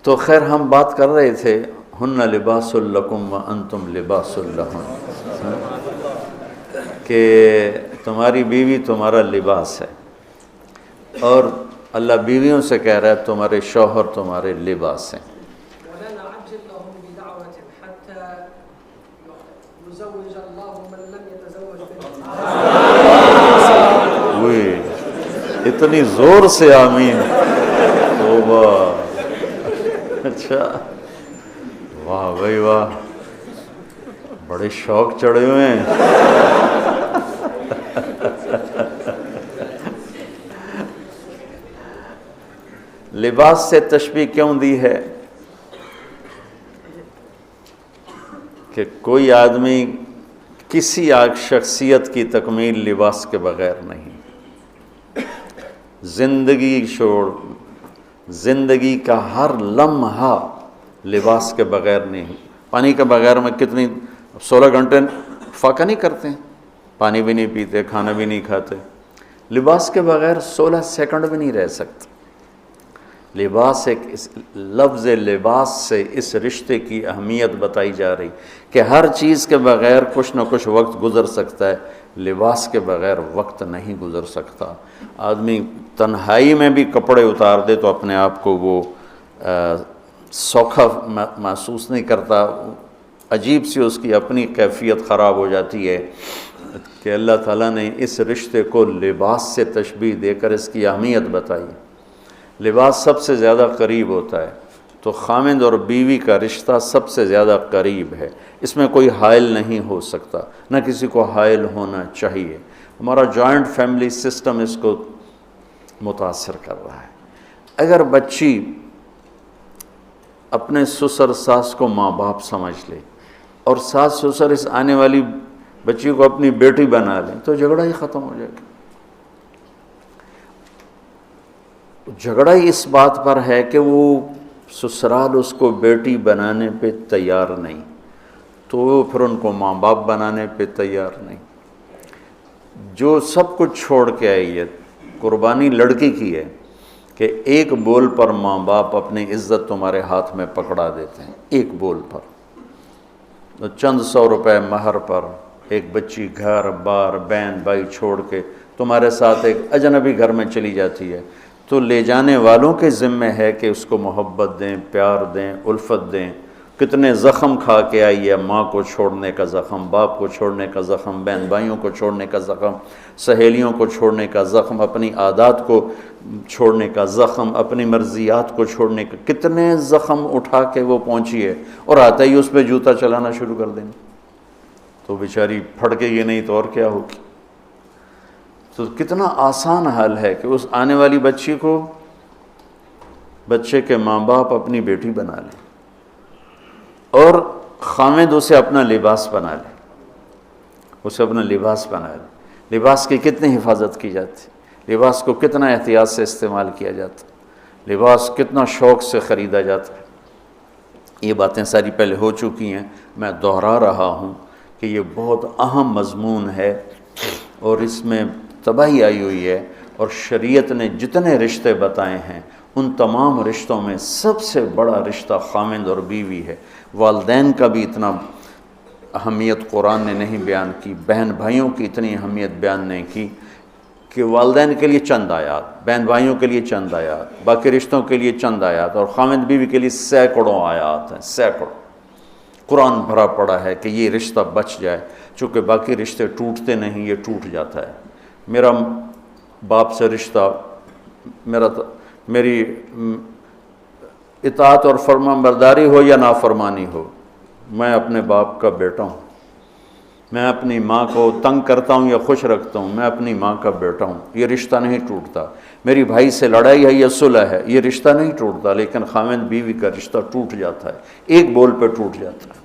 تو خیر ہم بات کر رہے تھے ہن لباس لکم وانتم لباس لہن، کہ تمہاری بیوی تمہارا لباس ہے، اور اللہ بیویوں سے کہہ رہا ہے تمہارے شوہر تمہارے لباس ہیں۔ اتنی زور سے آمین، توبہ، اچھا، واہ بھائی واہ، بڑے شوق چڑھے ہوئے ہیں۔ لباس سے تشبیہ کیوں دی ہے؟ کہ کوئی آدمی کسی شخصیت کی تکمیل لباس کے بغیر نہیں۔ زندگی کا ہر لمحہ لباس کے بغیر نہیں۔ پانی کے بغیر میں کتنی 16 گھنٹے فاقہ نہیں کرتے ہیں، پانی بھی نہیں پیتے، کھانا بھی نہیں کھاتے۔ لباس کے بغیر 16 سیکنڈ بھی نہیں رہ سکتے۔ لباس ایک لفظ لباس سے اس رشتے کی اہمیت بتائی جا رہی کہ ہر چیز کے بغیر کچھ نہ کچھ وقت گزر سکتا ہے، لباس کے بغیر وقت نہیں گزر سکتا۔ آدمی تنہائی میں بھی کپڑے اتار دے تو اپنے آپ کو وہ سوکھا محسوس نہیں کرتا، عجیب سی اس کی اپنی کیفیت خراب ہو جاتی ہے۔ کہ اللہ تعالیٰ نے اس رشتے کو لباس سے تشبیہ دے کر اس کی اہمیت بتائی۔ لباس سب سے زیادہ قریب ہوتا ہے، تو خامند اور بیوی کا رشتہ سب سے زیادہ قریب ہے، اس میں کوئی حائل نہیں ہو سکتا، نہ کسی کو حائل ہونا چاہیے۔ ہمارا جوائنٹ فیملی سسٹم اس کو متاثر کر رہا ہے۔ اگر بچی اپنے سسر ساس کو ماں باپ سمجھ لے اور ساس سسر اس آنے والی بچی کو اپنی بیٹی بنا لیں تو جھگڑا ہی ختم ہو جائے گا۔ جھگڑا ہی اس بات پر ہے کہ وہ سسرال اس کو بیٹی بنانے پہ تیار نہیں، تو وہ پھر ان کو ماں باپ بنانے پہ تیار نہیں۔ جو سب کچھ چھوڑ کے آئی ہے، قربانی لڑکی کی ہے کہ ایک بول پر ماں باپ اپنی عزت تمہارے ہاتھ میں پکڑا دیتے ہیں، ایک بول پر، چند 100 روپے مہر پر ایک بچی گھر بار بہن بھائی چھوڑ کے تمہارے ساتھ ایک اجنبی گھر میں چلی جاتی ہے، تو لے جانے والوں کے ذمہ ہے کہ اس کو محبت دیں، پیار دیں، الفت دیں۔ کتنے زخم کھا کے آئی ہے، ماں کو چھوڑنے کا زخم، باپ کو چھوڑنے کا زخم، بہن بھائیوں کو چھوڑنے کا زخم، سہیلیوں کو چھوڑنے کا زخم، اپنی عادات کو چھوڑنے کا زخم، اپنی مرضیات کو چھوڑنے کا، کتنے زخم اٹھا کے وہ پہنچی ہے، اور آتا ہی اس پہ جوتا چلانا شروع کر دیں تو بیچاری پھڑکے گی نہیں تو اور کیا ہوگی۔ تو کتنا آسان حل ہے کہ اس آنے والی بچی کو بچے کے ماں باپ اپنی بیٹی بنا لیں، اور خامد اسے اپنا لباس بنا لے، اسے اپنا لباس بنا لے۔ لباس کی کتنی حفاظت کی جاتی، لباس کو کتنا احتیاط سے استعمال کیا جاتا، لباس کتنا شوق سے خریدا جاتا ہے۔ یہ باتیں ساری پہلے ہو چکی ہیں، میں دہرا رہا ہوں کہ یہ بہت اہم مضمون ہے، اور اس میں تباہی آئی ہوئی ہے، اور شریعت نے جتنے رشتے بتائے ہیں ان تمام رشتوں میں سب سے بڑا رشتہ خامند اور بیوی ہے۔ والدین کا بھی اتنا اہمیت قرآن نے نہیں بیان کی، بہن بھائیوں کی اتنی اہمیت بیان نہیں کی، کہ والدین کے لیے چند آیات، بہن بھائیوں کے لیے چند آیات، باقی رشتوں کے لیے چند آیات، اور خامند بیوی کے لیے سینکڑوں آیات ہیں، سینکڑوں۔ قرآن بھرا پڑا ہے کہ یہ رشتہ بچ جائے، چونکہ باقی رشتے ٹوٹتے نہیں، یہ ٹوٹ جاتا ہے۔ میرا باپ سے رشتہ، میری اطاعت اور فرما برداری ہو یا نافرمانی ہو، میں اپنے باپ کا بیٹا ہوں۔ میں اپنی ماں کو تنگ کرتا ہوں یا خوش رکھتا ہوں، میں اپنی ماں کا بیٹا ہوں، یہ رشتہ نہیں ٹوٹتا۔ میری بھائی سے لڑائی ہے یا صلح ہے، یہ رشتہ نہیں ٹوٹتا، لیکن خامند بیوی کا رشتہ ٹوٹ جاتا ہے، ایک بول پہ ٹوٹ جاتا ہے۔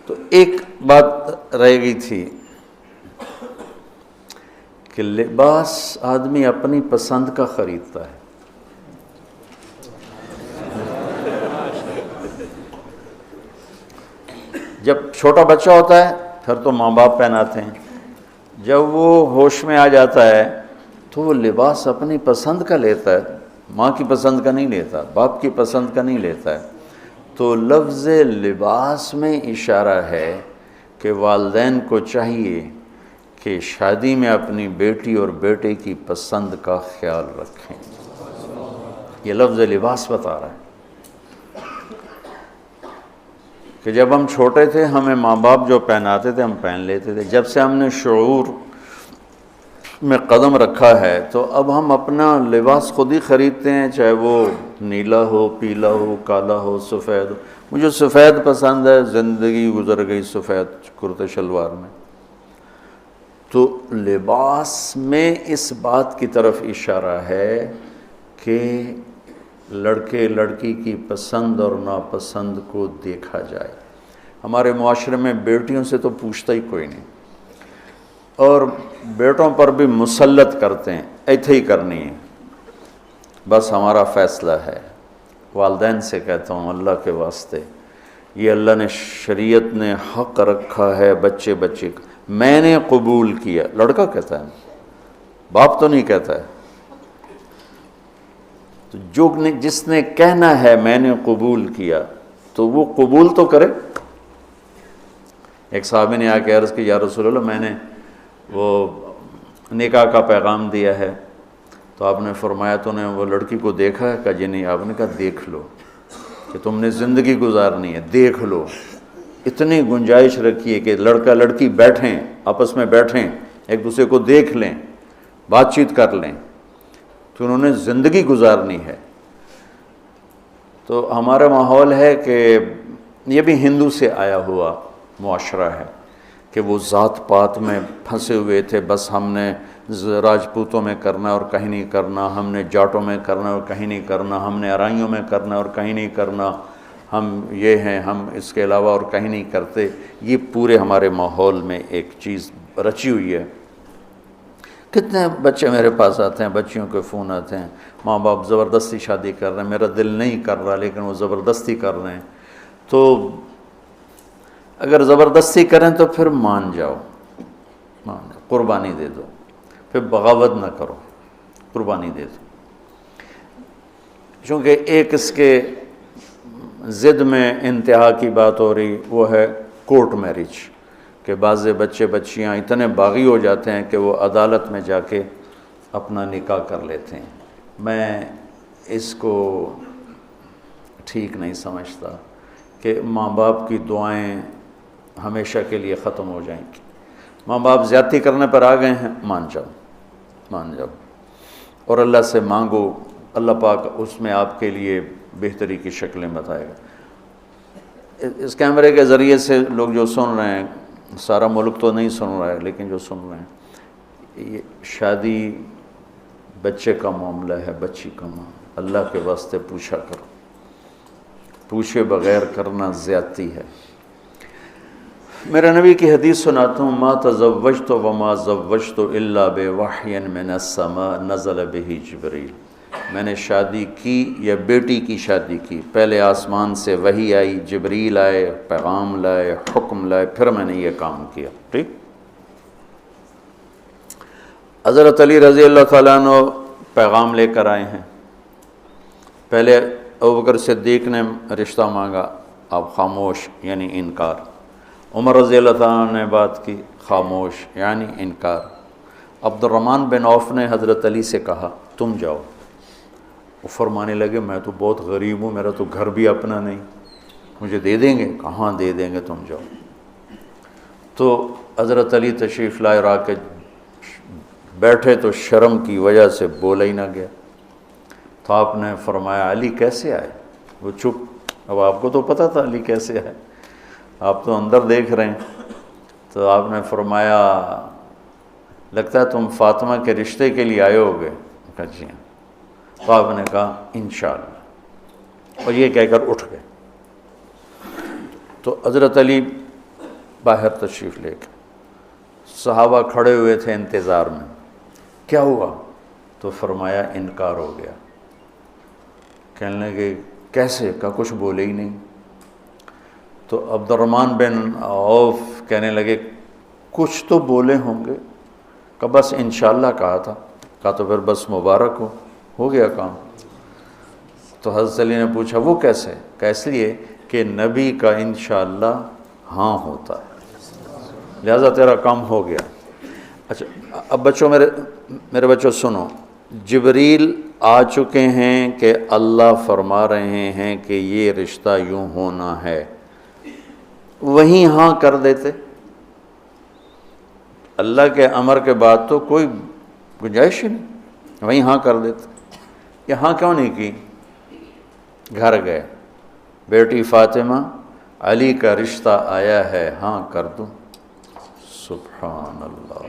تو ایک بات رہ گئی تھی کہ لباس آدمی اپنی پسند کا خریدتا ہے۔ جب چھوٹا بچہ ہوتا ہے پھر تو ماں باپ پہناتے ہیں، جب وہ ہوش میں آ جاتا ہے تو وہ لباس اپنی پسند کا لیتا ہے، ماں کی پسند کا نہیں لیتا، باپ کی پسند کا نہیں لیتا ہے۔ تو لفظ لباس میں اشارہ ہے کہ والدین کو چاہیے کہ شادی میں اپنی بیٹی اور بیٹے کی پسند کا خیال رکھیں۔ یہ لفظ لباس بتا رہا ہے کہ جب ہم چھوٹے تھے ہمیں ماں باپ جو پہناتے تھے ہم پہن لیتے تھے، جب سے ہم نے شعور میں قدم رکھا ہے تو اب ہم اپنا لباس خود ہی خریدتے ہیں، چاہے وہ نیلا ہو، پیلا ہو، کالا ہو، سفید ہو۔ مجھے سفید پسند ہے، زندگی گزر گئی سفید کرتے شلوار میں۔ تو لباس میں اس بات کی طرف اشارہ ہے کہ لڑکے لڑکی کی پسند اور ناپسند کو دیکھا جائے۔ ہمارے معاشرے میں بیٹیوں سے تو پوچھتا ہی کوئی نہیں، اور بیٹوں پر بھی مسلط کرتے ہیں، ایتھے ہی کرنی ہے، بس ہمارا فیصلہ ہے۔ والدین سے کہتا ہوں اللہ کے واسطے، یہ اللہ نے شریعت نے حق رکھا ہے بچے کا، میں نے قبول کیا، لڑکا کہتا ہے، باپ تو نہیں کہتا ہے۔ تو جس نے کہنا ہے میں نے قبول کیا تو وہ قبول تو کرے۔ ایک صحابی نے آ کے عرض کی یا رسول اللہ میں نے وہ نکاح کا پیغام دیا ہے، تو آپ نے فرمایا تو نے وہ لڑکی کو دیکھا ہے؟ کہا جی نہیں۔ آپ نے کہا دیکھ لو، کہ تم نے زندگی گزارنی ہے، دیکھ لو۔ اتنی گنجائش رکھی ہے کہ لڑکا لڑکی بیٹھیں، آپس میں بیٹھیں، ایک دوسرے کو دیکھ لیں، بات چیت کر لیں، تو انہوں نے زندگی گزارنی ہے۔ تو ہمارا ماحول ہے کہ یہ بھی ہندو سے آیا ہوا معاشرہ ہے کہ وہ ذات پات میں پھنسے ہوئے تھے، بس ہم نے راجپوتوں میں کرنا اور کہیں نہیں کرنا، ہم نے جاٹوں میں کرنا اور کہیں نہیں کرنا، ہم نے ارائیوں میں کرنا اور کہیں نہیں کرنا، ہم یہ ہیں، ہم اس کے علاوہ اور کہیں نہیں کرتے۔ یہ پورے ہمارے ماحول میں ایک چیز رچی ہوئی ہے۔ کتنے بچے میرے پاس آتے ہیں، بچیوں کے فون آتے ہیں، ماں باپ زبردستی شادی کر رہے ہیں، میرا دل نہیں کر رہا لیکن وہ زبردستی کر رہے ہیں۔ تو اگر زبردستی کریں تو پھر مان جاؤ، قربانی دے دو، پھر بغاوت نہ کرو، قربانی دے دو۔ چونکہ ایک اس کے ضد میں انتہا کی بات ہو رہی، وہ ہے کورٹ میرج، کہ بعض بچے بچیاں اتنے باغی ہو جاتے ہیں کہ وہ عدالت میں جا کے اپنا نکاح کر لیتے ہیں۔ میں اس کو ٹھیک نہیں سمجھتا کہ ماں باپ کی دعائیں ہمیشہ کے لیے ختم ہو جائیں گی۔ ماں باپ زیادتی کرنے پر آ گئے ہیں، مان جاؤ اور اللہ سے مانگو، اللہ پاک اس میں آپ کے لیے بہتری کی شکلیں بتائے گا۔ اس کیمرے کے ذریعے سے لوگ جو سن رہے ہیں، سارا ملک تو نہیں سن رہا ہے لیکن جو سن رہے ہیں، یہ شادی بچے کا معاملہ ہے، بچی کا معاملہ، اللہ کے واسطے پوچھا کرو، پوچھے بغیر کرنا زیادتی ہے۔ میرا نبی کی حدیث سناتا ہوں، ما تزوجت وما زوجت الا بوحی من السماء نزل به جبریل۔ میں نے شادی کی یا بیٹی کی شادی کی، پہلے آسمان سے وحی آئی، جبریل آئے، پیغام لائے، حکم لائے، پھر میں نے یہ کام کیا۔ ٹھیک۔ حضرت علی رضی اللہ تعالیٰ عنہ پیغام لے کر آئے ہیں۔ پہلے ابوبکر صدیق نے رشتہ مانگا، آپ خاموش، یعنی انکار۔ عمر رضی اللہ تعالیٰ نے بات کی، خاموش، یعنی انکار۔ عبد الرحمن بن عوف نے حضرت علی سے کہا تم جاؤ۔ وہ فرمانے لگے میں تو بہت غریب ہوں، میرا تو گھر بھی اپنا نہیں، مجھے دے دیں گے؟ کہاں دے دیں گے، تم جاؤ۔ تو حضرت علی تشریف لائے اور آ کے بیٹھے تو شرم کی وجہ سے بولا ہی نہ گیا۔ تو آپ نے فرمایا علی کیسے آئے؟ وہ چپ۔ اب آپ کو تو پتہ تھا علی کیسے آئے، آپ تو اندر دیکھ رہے ہیں۔ تو آپ نے فرمایا لگتا ہے تم فاطمہ کے رشتے کے لیے آئے ہوگے؟ کہا جی ہاں۔ تو آپ نے کہا انشاءاللہ، اور یہ کہہ کر اٹھ گئے۔ تو حضرت علی باہر تشریف لے گئے، صحابہ کھڑے ہوئے تھے انتظار میں، کیا ہوا؟ تو فرمایا انکار ہو گیا۔ کہنے لگے کیسے؟ کہا کچھ بولے ہی نہیں۔ تو عبد الرحمن بن عوف کہنے لگے کچھ تو بولے ہوں گے؟ کہا بس انشاءاللہ کہا تھا۔ کہا تو پھر بس مبارک ہو گیا کام۔ تو حضرت علی نے پوچھا وہ کیسے؟ کہ اس لیے کہ نبی کا انشاءاللہ ہاں ہوتا ہے، لہذا تیرا کام ہو گیا۔ اچھا اب بچوں، میرے بچوں سنو، جبریل آ چکے ہیں کہ اللہ فرما رہے ہیں کہ یہ رشتہ یوں ہونا ہے، وہیں ہاں کر دیتے، اللہ کے امر کے بعد تو کوئی گنجائش ہی نہیں، وہیں ہاں کر دیتے۔ یہاں کیوں نہیں کی؟ گھر گئے، بیٹی فاطمہ علی کا رشتہ آیا ہے، ہاں کر دوں؟ سبحان اللہ،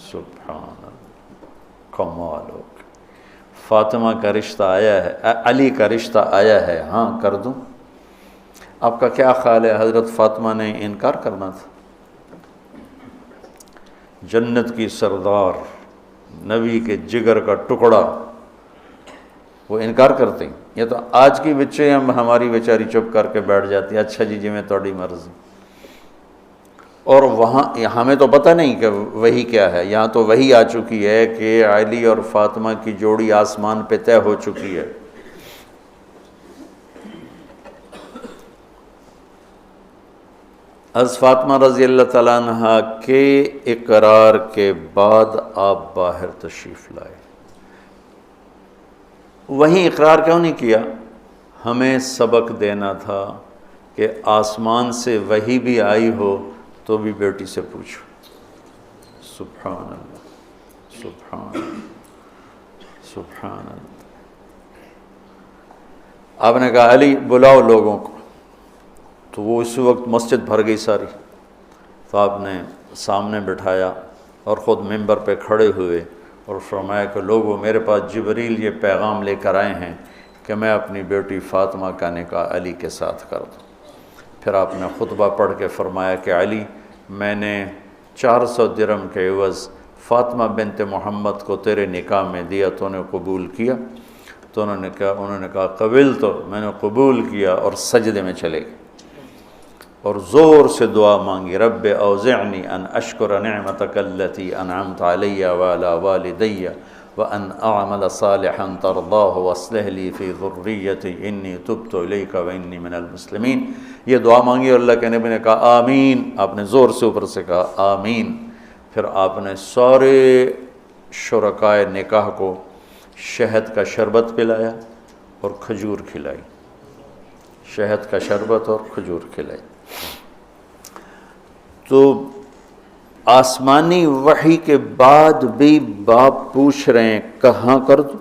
سبحان اللہ، کمال ہو گیا۔ فاطمہ کا رشتہ آیا ہے، علی کا رشتہ آیا ہے، ہاں کر دوں؟ آپ کا کیا خیال ہے؟ حضرت فاطمہ نے انکار کرنا تھا؟ جنت کی سردار، نبی کے جگر کا ٹکڑا، وہ انکار کرتے ہیں؟ یہ تو آج کی بچے ہماری بیچاری چپ کر کے بیٹھ جاتی ہے، اچھا جی میں تھوڑی مرضی۔ اور وہاں ہمیں تو پتہ نہیں کہ وہی کیا ہے، یہاں تو وہی آ چکی ہے کہ علی اور فاطمہ کی جوڑی آسمان پہ طے ہو چکی ہے۔ حضرت فاطمہ رضی اللہ تعالیٰ عنہ کے اقرار کے بعد آپ باہر تشریف لائے۔ وہیں اقرار کیوں نہیں کیا؟ ہمیں سبق دینا تھا کہ آسمان سے وحی بھی آئی ہو تو بھی بیٹی سے پوچھو۔ سبحان اللہ، سبحان اللہ، سبحان اللہ۔ آپ نے کہا علی بلاؤ لوگوں کو، تو وہ اس وقت مسجد بھر گئی ساری، تو آپ نے سامنے بٹھایا اور خود ممبر پہ کھڑے ہوئے اور فرمایا کہ لوگوں، میرے پاس جبریل یہ پیغام لے کر آئے ہیں کہ میں اپنی بیٹی فاطمہ کا نکاح علی کے ساتھ کر دوں۔ پھر آپ نے خطبہ پڑھ کے فرمایا کہ علی، میں نے 400 درہم کے عوض فاطمہ بنت محمد کو تیرے نکاح میں دیا، تو نے قبول کیا؟ تو انہوں نے کہا قبول، تو میں نے قبول کیا، اور سجدے میں چلے گئے اور زور سے دعا مانگی، رب اوزعنی ان اشکر نعمتک التی انعمت علی وعلی والدی وان اعمل صالحا ترضاہ واصلح لی فی ذریتی انی تبت الیک وانی من المسلمین۔ یہ دعا مانگی اور اللہ کے نبی نے کہا آمین، آپ نے زور سے اوپر سے کہا آمین۔ پھر آپ نے سارے شرکائے نکاح کو شہد کا شربت پلایا اور کھجور کھلائی، شہد کا شربت اور کھجور کھلائی۔ تو آسمانی وحی کے بعد بھی باپ پوچھ رہے ہیں کہاں کر دوں؟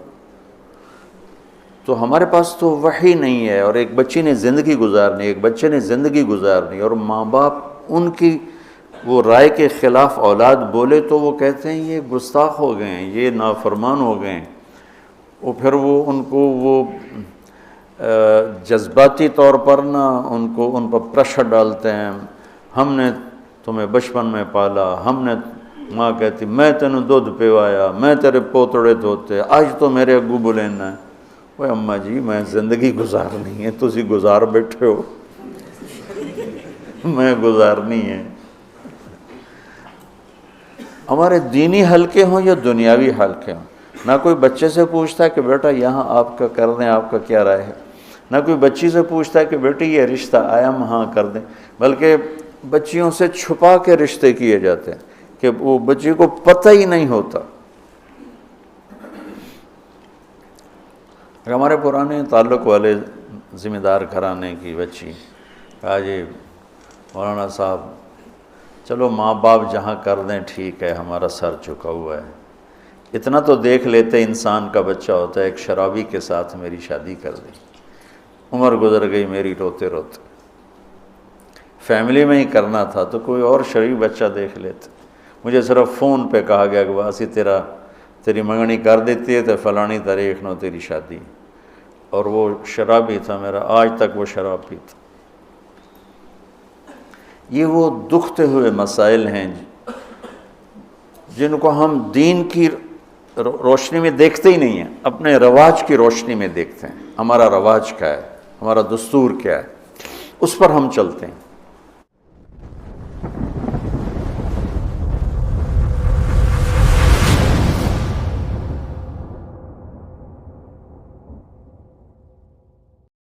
تو ہمارے پاس تو وحی نہیں ہے، اور ایک بچی نے زندگی گزارنی، ایک بچے نے زندگی گزارنی، اور ماں باپ ان کی وہ رائے کے خلاف اولاد بولے تو وہ کہتے ہیں یہ گستاخ ہو گئے ہیں، یہ نافرمان ہو گئے ہیں۔ وہ پھر وہ ان کو وہ جذباتی طور پر ان پر پریشر ڈالتے ہیں، ہم نے تمہیں بچپن میں پالا، ہم نے، ماں کہتی میں تینوں دودھ پیوایا، میں تیرے پوتڑے دھوتے، آج تو میرے اگو بلینا ہے۔ وہ اماں جی میں زندگی گزارنی ہے، تسی گزار بیٹھے ہو، میں گزارنی ہے۔ ہمارے دینی حلقے ہوں یا دنیاوی حلقے ہوں، نہ کوئی بچے سے پوچھتا ہے کہ بیٹا یہاں آپ کا کر دیں، آپ کا کیا رائے ہے، نہ کوئی بچی سے پوچھتا ہے کہ بیٹی یہ رشتہ آیا ہم ہاں کر دیں، بلکہ بچیوں سے چھپا کے رشتے کیے جاتے ہیں کہ وہ بچی کو پتہ ہی نہیں ہوتا۔ ہمارے پرانے تعلق والے ذمہ دار گھرانے کی بچی کہا جی مولانا صاحب چلو ماں باپ جہاں کر دیں ٹھیک ہے، ہمارا سر جھکا ہوا ہے، اتنا تو دیکھ لیتے انسان کا بچہ ہوتا ہے، ایک شرابی کے ساتھ میری شادی کر دی، عمر گزر گئی میری روتے روتے، فیملی میں ہی کرنا تھا تو کوئی اور شریف بچہ دیکھ لیتے، مجھے صرف فون پہ کہا گیا کہ باسی تیری منگنی کر دیتی ہے تو فلانی تاریخ نو تیری شادی، اور وہ شرابی تھا میرا، آج تک وہ شراب پیتا۔ یہ وہ دکھتے ہوئے مسائل ہیں جن کو ہم دین کی روشنی میں دیکھتے ہی نہیں ہیں، اپنے رواج کی روشنی میں دیکھتے ہیں، ہمارا رواج کیا ہے، ہمارا دستور کیا ہے، اس پر ہم چلتے ہیں۔